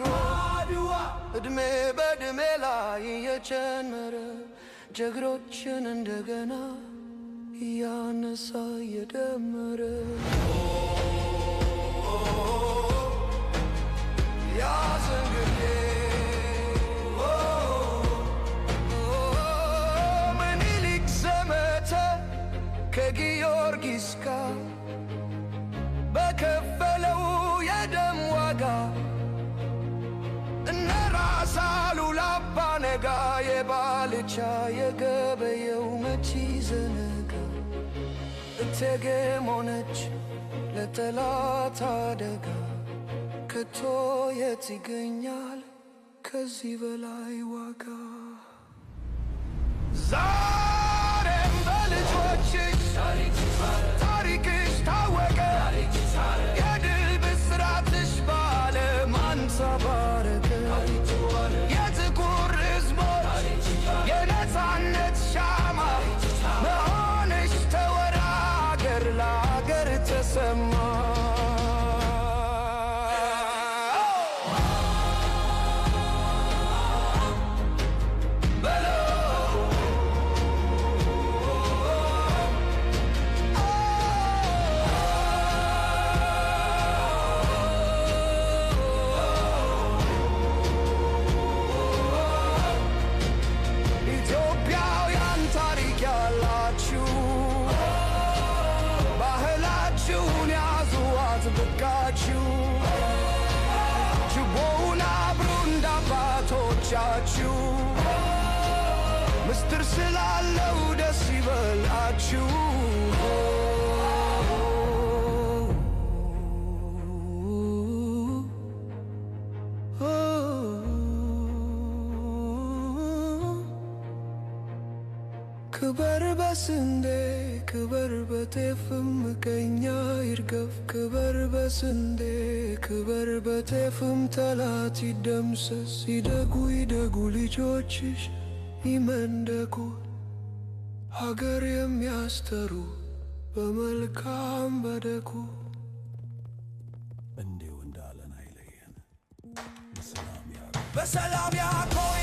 አድሮ እድሜ በእድሜ ላይ የጨመረ ጀግኖችን እንደገና እያነሳ እየደመረ ያዘን ጊዜ ምኒልክ ዘመተ ከጊዮርጊስ ጋር በከፈለው የደም ዋጋ እነ ራስ አሉላ አባ ነጋ የባልቻ የገበየው መቼ ዘነጋ እቴጌ ሆነች ለጠላት አደጋ ከቶ የት ይገኛል ከዚህ በላይ ዋጋ? ዛሬም በልጆችሽ ታሪክሽ ታወቀ የድል ብስራትሽ በዓለም አንጸባረቀ። የጥቁር ሕዝቦች የነፃነት ሻማ መሆንሽ ተወራ አገር ለአገር ተሰማ። በቃችሁ ችቦውን አብሩ እንዳባቶቻችሁ ምስጢር ስላለው ደስ ይበላችሁ። ክበር በስንዴ ክበር በጤፍም ምቀኛ ይርገፍ። ክበር በስንዴ ክበር በጤፍም ጠላት ይደምሰስ። ይደጉ ይደጉ ልጆችሽ ይመንደጉ ሀገር የሚያስተሩ በመልካም በደጉ። እንዲሁ እንዳለን አይለየን በሰላም ያቆየን።